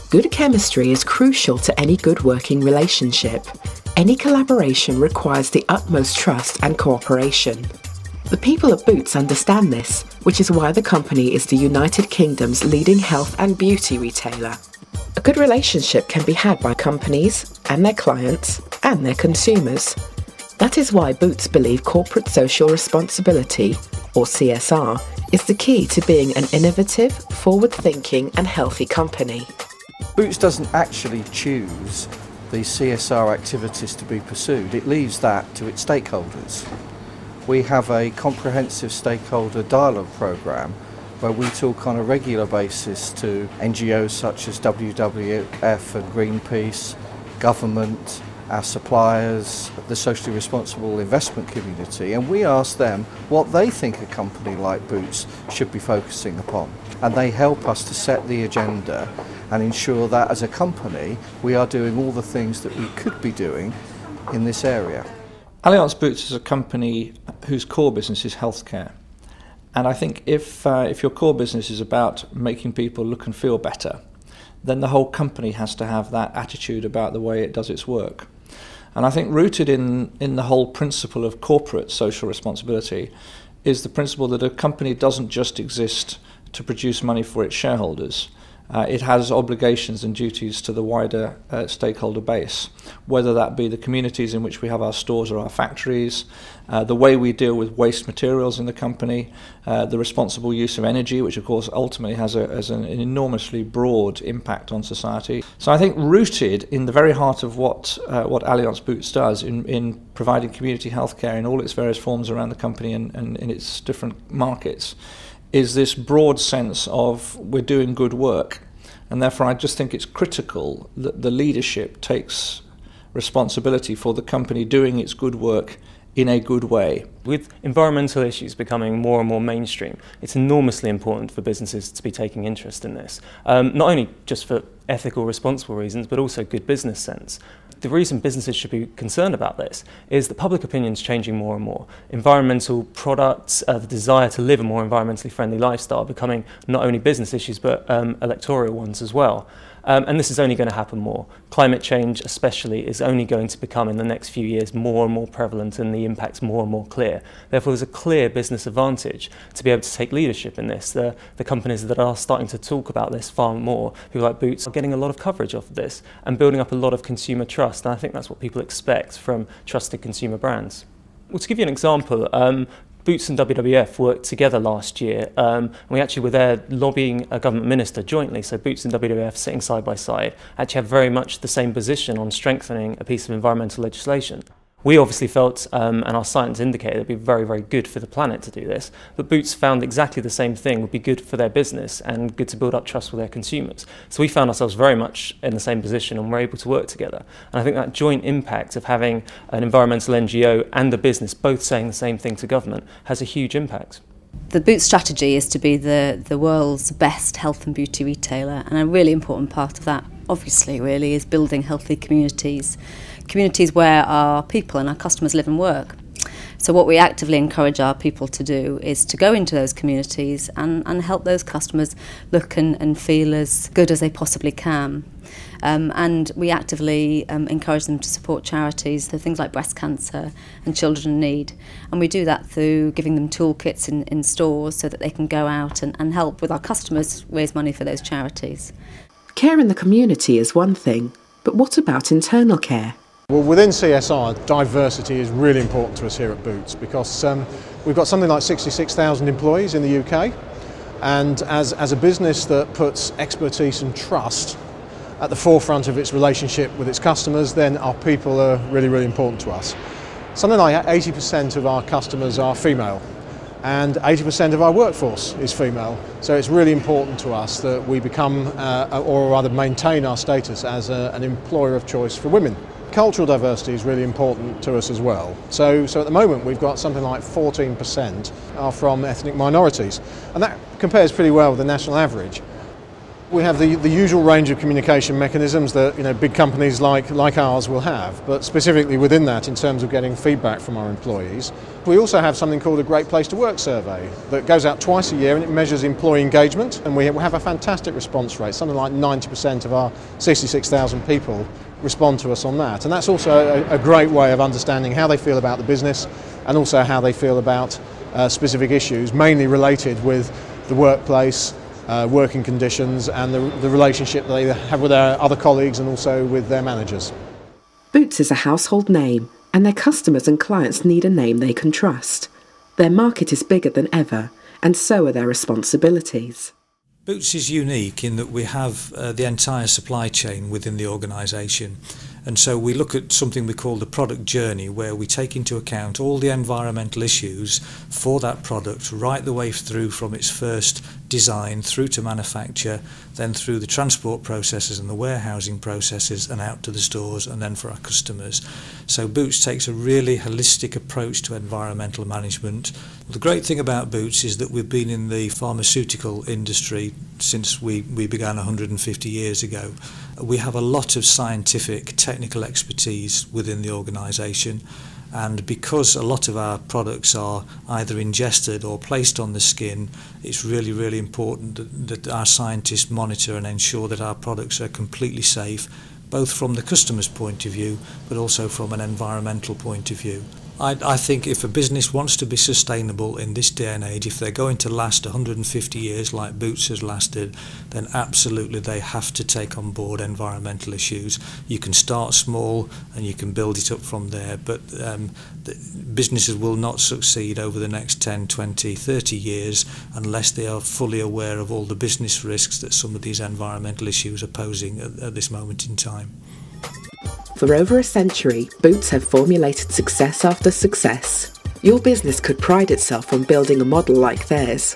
Good chemistry is crucial to any good working relationship. Any collaboration requires the utmost trust and cooperation. The people at Boots understand this, which is why the company is the United Kingdom's leading health and beauty retailer. A good relationship can be had by companies and their clients and their consumers. That is why Boots believe corporate social responsibility, or CSR, is the key to being an innovative, forward-thinking and healthy company. Boots doesn't actually choose the CSR activities to be pursued, it leaves that to its stakeholders. We have a comprehensive stakeholder dialogue programme where we talk on a regular basis to NGOs such as WWF and Greenpeace, government, our suppliers, the socially responsible investment community, and we ask them what they think a company like Boots should be focusing upon. And they help us to set the agenda and ensure that as a company we are doing all the things that we could be doing in this area. Allianz Boots is a company whose core business is healthcare. And I think if your core business is about making people look and feel better, then the whole company has to have that attitude about the way it does its work. And I think rooted in the whole principle of corporate social responsibility is the principle that a company doesn't just exist to produce money for its shareholders. It has obligations and duties to the wider stakeholder base, whether that be the communities in which we have our stores or our factories, the way we deal with waste materials in the company, the responsible use of energy, which of course ultimately has an enormously broad impact on society. So I think rooted in the very heart of what Allianz Boots does in providing community healthcare in all its various forms around the company and in its different markets, is this broad sense of we're doing good work, and therefore I just think it's critical that the leadership takes responsibility for the company doing its good work in a good way. With environmental issues becoming more and more mainstream, it's enormously important for businesses to be taking interest in this, not only just for ethical, responsible reasons, but also good business sense. The reason businesses should be concerned about this is that public opinion is changing more and more. Environmental products, the desire to live a more environmentally friendly lifestyle are becoming not only business issues but electoral ones as well. And this is only going to happen more. Climate change especially is only going to become in the next few years more and more prevalent and the impacts more and more clear. Therefore there's a clear business advantage to be able to take leadership in this. The companies that are starting to talk about this far more, people like Boots, are getting a lot of coverage off of this and building up a lot of consumer trust, and I think that's what people expect from trusted consumer brands. Well, to give you an example, Boots and WWF worked together last year, and we actually were there lobbying a government minister jointly, so Boots and WWF sitting side by side actually have very much the same position on strengthening a piece of environmental legislation. We obviously felt, and our science indicated, it would be very, very good for the planet to do this, but Boots found exactly the same thing would be good for their business and good to build up trust with their consumers. So we found ourselves very much in the same position and were able to work together. And I think that joint impact of having an environmental NGO and a business both saying the same thing to government has a huge impact. The Boots strategy is to be the world's best health and beauty retailer, and a really important part of that, obviously, really, is building healthy communities where our people and our customers live and work. So what we actively encourage our people to do is to go into those communities and help those customers look and feel as good as they possibly can. And we actively encourage them to support charities, so things like breast cancer and children in need. And we do that through giving them toolkits in stores so that they can go out and help with our customers raise money for those charities. Care in the community is one thing, but what about internal care? Well, within CSR, diversity is really important to us here at Boots because we've got something like 66,000 employees in the UK, and as a business that puts expertise and trust at the forefront of its relationship with its customers, then our people are really, really important to us. Something like 80% of our customers are female, and 80% of our workforce is female. So it's really important to us that we become, or rather maintain our status as an employer of choice for women. Cultural diversity is really important to us as well. So at the moment we've got something like 14% are from ethnic minorities, and that compares pretty well with the national average. We have the usual range of communication mechanisms that big companies like ours will have, but specifically within that, in terms of getting feedback from our employees, we also have something called a Great Place to Work survey that goes out twice a year, and it measures employee engagement, and we have a fantastic response rate. Something like 90% of our 66,000 people respond to us on that, and that's also a great way of understanding how they feel about the business and also how they feel about specific issues, mainly related with the workplace, working conditions and the relationship they have with their other colleagues and also with their managers. Boots is a household name, and their customers and clients need a name they can trust. Their market is bigger than ever, and so are their responsibilities. Boots is unique in that we have the entire supply chain within the organisation, and so we look at something we call the product journey, where we take into account all the environmental issues for that product right the way through from its first design through to manufacture, then through the transport processes and the warehousing processes and out to the stores and then for our customers. So Boots takes a really holistic approach to environmental management. The great thing about Boots is that we've been in the pharmaceutical industry since we began 150 years ago. We have a lot of scientific, technical expertise within the organisation, and because a lot of our products are either ingested or placed on the skin, it's really, really important that our scientists monitor and ensure that our products are completely safe, both from the customer's point of view, but also from an environmental point of view. I think if a business wants to be sustainable in this day and age, if they're going to last 150 years like Boots has lasted, then absolutely they have to take on board environmental issues. You can start small and you can build it up from there, but businesses will not succeed over the next 10, 20, 30 years unless they are fully aware of all the business risks that some of these environmental issues are posing at this moment in time. For over a century, Boots have formulated success after success. Your business could pride itself on building a model like theirs.